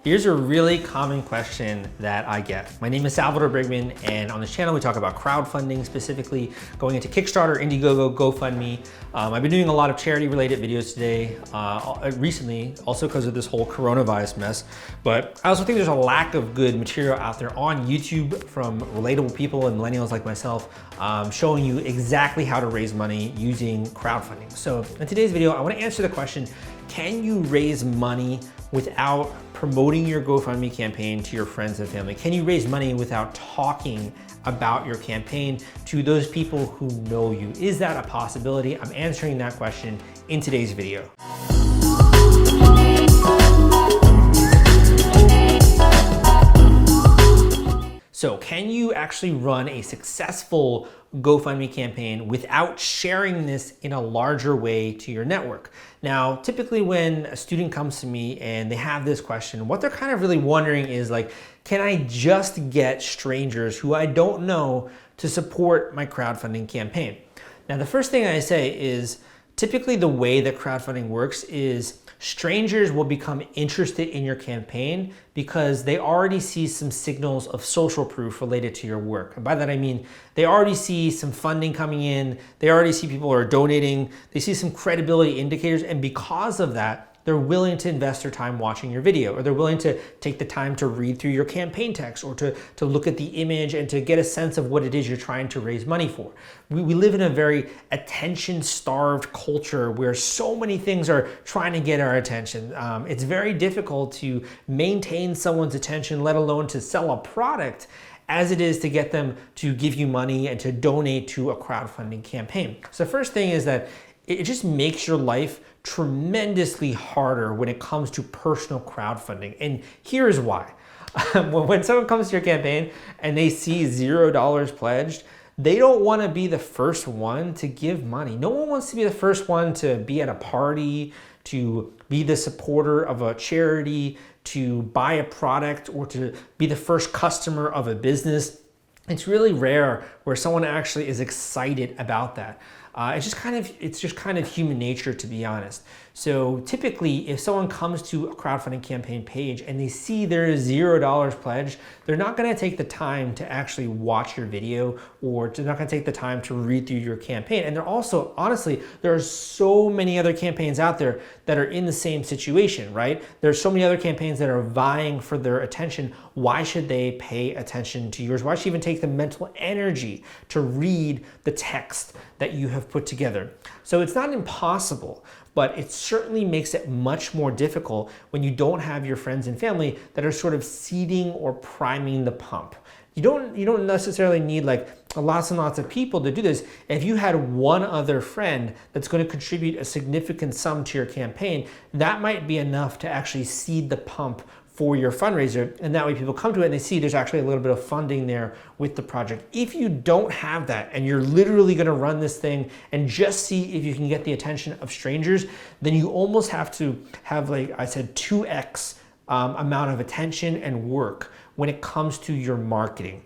Here's a really common question that I get. My name is Salvador Briggman, and on this channel we talk about crowdfunding, specifically going into Kickstarter, Indiegogo, GoFundMe. I've been doing a lot of charity related videos today, recently, also because of this whole coronavirus mess. But I also think there's a lack of good material out there on YouTube from relatable people and millennials like myself, showing you exactly how to raise money using crowdfunding. So in today's video, I want to answer the question, can you raise money without promoting your GoFundMe campaign to your friends and family? Can you raise money without talking about your campaign to those people who know you? Is that a possibility? I'm answering that question in today's video. So can you actually run a successful GoFundMe campaign without sharing this in a larger way to your network? Now, typically when a student comes to me and they have this question, what they're kind of really wondering is like, can I just get strangers who I don't know to support my crowdfunding campaign? Now, the first thing I say is typically the way that crowdfunding works is strangers will become interested in your campaign because they already see some signals of social proof related to your work. And by that I mean, they already see some funding coming in, they already see people are donating, they see some credibility indicators, and because of that, they're willing to invest their time watching your video, or they're willing to take the time to read through your campaign text, or to look at the image and to get a sense of what it is you're trying to raise money for. We live in a very attention-starved culture where so many things are trying to get our attention. It's very difficult to maintain someone's attention, let alone to sell a product, as it is to get them to give you money and to donate to a crowdfunding campaign. So the first thing is that it just makes your life tremendously harder when it comes to personal crowdfunding. And here's why. When someone comes to your campaign and they see $0 pledged, they don't want to be the first one to give money. No one wants to be the first one to be at a party, to be the supporter of a charity, to buy a product, or to be the first customer of a business. It's really rare where someone actually is excited about that. It's just kind of human nature, to be honest. So typically, if someone comes to a crowdfunding campaign page and they see there is $0 pledged, they're not going to take the time to actually watch your video, or they're not going to take the time to read through your campaign. And they're also, honestly, there are so many other campaigns out there that are in the same situation, right? There's so many other campaigns that are vying for their attention. Why should they pay attention to yours? Why should you even take the mental energy to read the text that you have put together? So it's not impossible, but it certainly makes it much more difficult when you don't have your friends and family that are sort of seeding or priming the pump. You don't necessarily need like lots and lots of people to do this. If you had one other friend that's going to contribute a significant sum to your campaign, that might be enough to actually seed the pump for your fundraiser, and that way people come to it and they see there's actually a little bit of funding there with the project. If you don't have that and you're literally going to run this thing and just see if you can get the attention of strangers, then you almost have to have, like I said, 2x amount of attention and work when it comes to your marketing.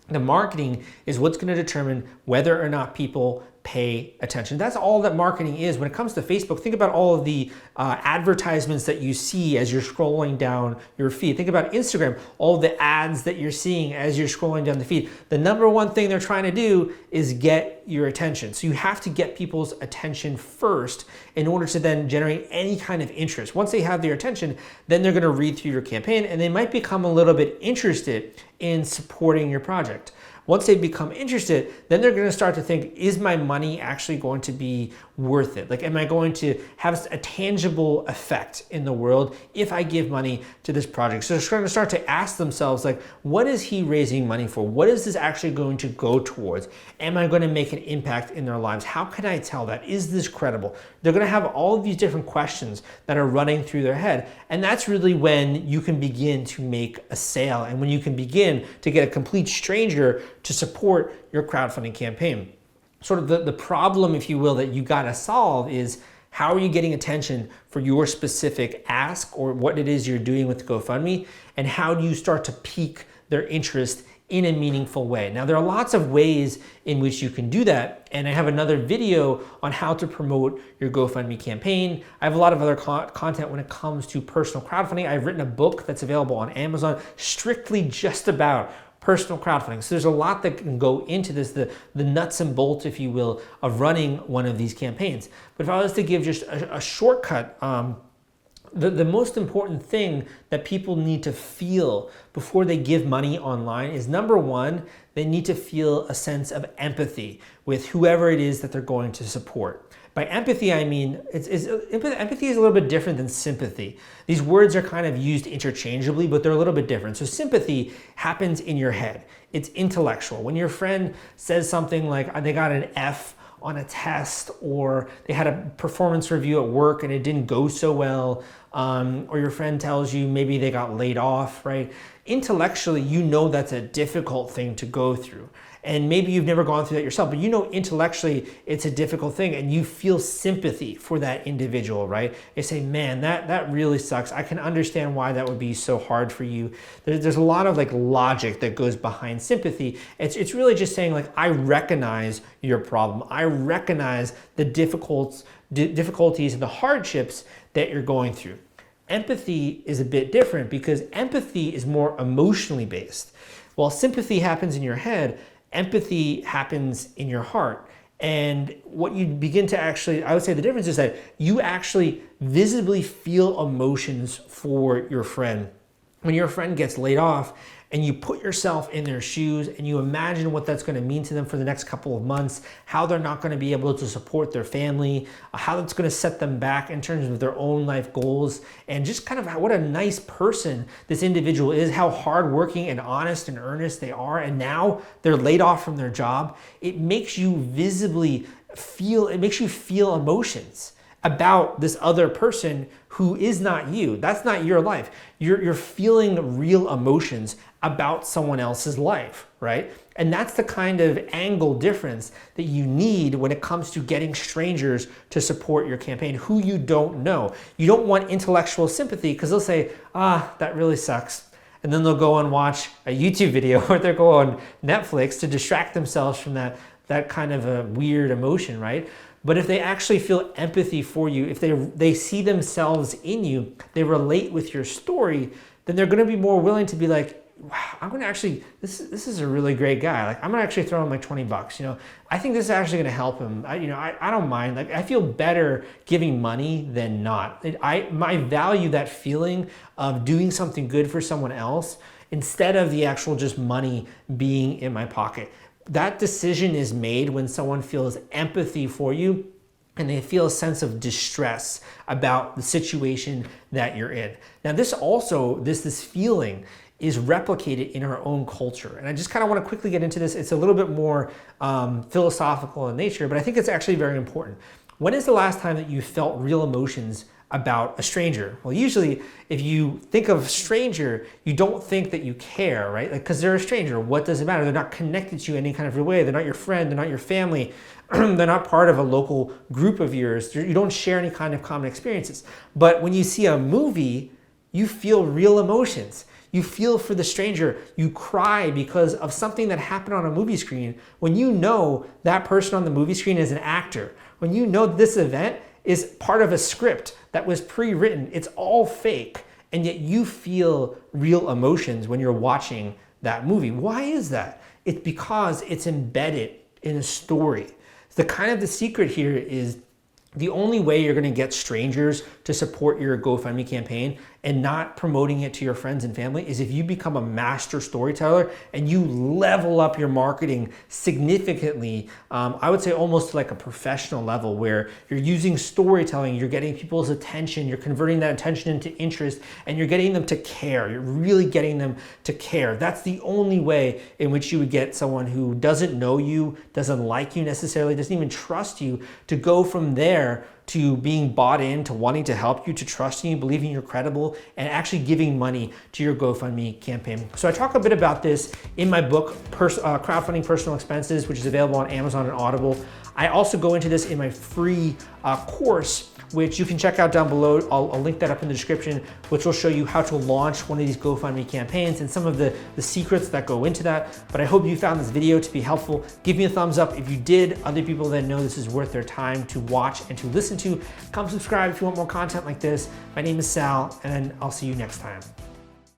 The marketing is what's going to determine whether or not people pay attention. That's all that marketing is. When it comes to Facebook, think about all of the advertisements that you see as you're scrolling down your feed. Think about Instagram, all the ads that you're seeing as you're scrolling down the feed. The number one thing they're trying to do is get your attention. So you have to get people's attention first in order to then generate any kind of interest. Once they have their attention, then they're going to read through your campaign and they might become a little bit interested in supporting your project. Once they become interested, then they're going to start to think, is my money actually going to be worth it? Like, am I going to have a tangible effect in the world if I give money to this project? So they're going to start to ask themselves, like, what is he raising money for? What is this actually going to go towards? Am I going to make an impact in their lives? How can I tell that? Is this credible? They're going to have all of these different questions that are running through their head. And that's really when you can begin to make a sale, and when you can begin to get a complete stranger to support your crowdfunding campaign. Sort of the problem, if you will, that you gotta solve is, how are you getting attention for your specific ask or what it is you're doing with GoFundMe, and how do you start to pique their interest in a meaningful way. Now, there are lots of ways in which you can do that, and I have another video on how to promote your GoFundMe campaign. I have a lot of other content when it comes to personal crowdfunding. I've written a book that's available on Amazon strictly just about personal crowdfunding. So there's a lot that can go into this, the nuts and bolts, if you will, of running one of these campaigns. But if I was to give just a shortcut, the most important thing that people need to feel before they give money online is, number one, they need to feel a sense of empathy with whoever it is that they're going to support. By empathy, I mean, empathy is a little bit different than sympathy. These words are kind of used interchangeably, but they're a little bit different. So sympathy happens in your head. It's intellectual. When your friend says something like they got an F on a test, or they had a performance review at work and it didn't go so well, or your friend tells you maybe they got laid off, right? Intellectually, you know that's a difficult thing to go through. And maybe you've never gone through that yourself, but you know intellectually it's a difficult thing, and you feel sympathy for that individual, right? You say, man, that really sucks. I can understand why that would be so hard for you. There's a lot of like logic that goes behind sympathy. It's really just saying like, I recognize your problem. I recognize the difficulties and the hardships that you're going through. Empathy is a bit different because empathy is more emotionally based. While sympathy happens in your head, empathy happens in your heart. And what you begin to actually, I would say the difference is that you actually visibly feel emotions for your friend. When your friend gets laid off and you put yourself in their shoes and you imagine what that's going to mean to them for the next couple of months, how they're not going to be able to support their family, how it's going to set them back in terms of their own life goals, and just kind of what a nice person this individual is, how hardworking and honest and earnest they are, and now they're laid off from their job. It makes you visibly feel, it makes you feel emotions about this other person who is not you. That's not your life. You're feeling real emotions about someone else's life, right? And that's the kind of angle difference that you need when it comes to getting strangers to support your campaign who you don't know. You don't want intellectual sympathy because they'll say, that really sucks. And then they'll go and watch a YouTube video or they'll go on Netflix to distract themselves from that kind of a weird emotion, right? But if they actually feel empathy for you, if they see themselves in you, they relate with your story, then they're going to be more willing to be like, wow, I'm going to actually, this is a really great guy. Like, I'm going to actually throw him like $20. You know, I think this is actually going to help him. I don't mind. Like, I feel better giving money than not. I value that feeling of doing something good for someone else instead of the actual just money being in my pocket. That decision is made when someone feels empathy for you and they feel a sense of distress about the situation that you're in. Now, this feeling is replicated in our own culture. And I just kind of want to quickly get into this. It's a little bit more philosophical in nature, but I think it's actually very important. When is the last time that you felt real emotions about a stranger? Well, usually if you think of stranger, you don't think that you care, right? Like, because they're a stranger, what does it matter? They're not connected to you in any kind of way. They're not your friend, they're not your family. They're not part of a local group of yours. You don't share any kind of common experiences. But when you see a movie, you feel real emotions. You feel for the stranger. You cry because of something that happened on a movie screen when you know that person on the movie screen is an actor. When you know this event is part of a script that was pre-written. It's all fake, and yet you feel real emotions when you're watching that movie. Why is that? It's because it's embedded in a story. The secret here is the only way you're going to get strangers to support your GoFundMe campaign and not promoting it to your friends and family is if you become a master storyteller and you level up your marketing significantly. I would say almost like a professional level where you're using storytelling, you're getting people's attention, you're converting that attention into interest, and you're getting them to care. You're really getting them to care. That's the only way in which you would get someone who doesn't know you, doesn't like you necessarily, doesn't even trust you, to go from there to being bought in, to wanting to help you, to trusting you, believing you're credible, and actually giving money to your GoFundMe campaign. So I talk a bit about this in my book, Crowdfunding Personal Expenses, which is available on Amazon and Audible. I also go into this in my free course which you can check out down below. I'll link that up in the description, which will show you how to launch one of these GoFundMe campaigns and some of the secrets that go into that. But I hope you found this video to be helpful. Give me a thumbs up if you did. Other people that know this is worth their time to watch and to listen to, come subscribe if you want more content like this. My name is Sal, and I'll see you next time.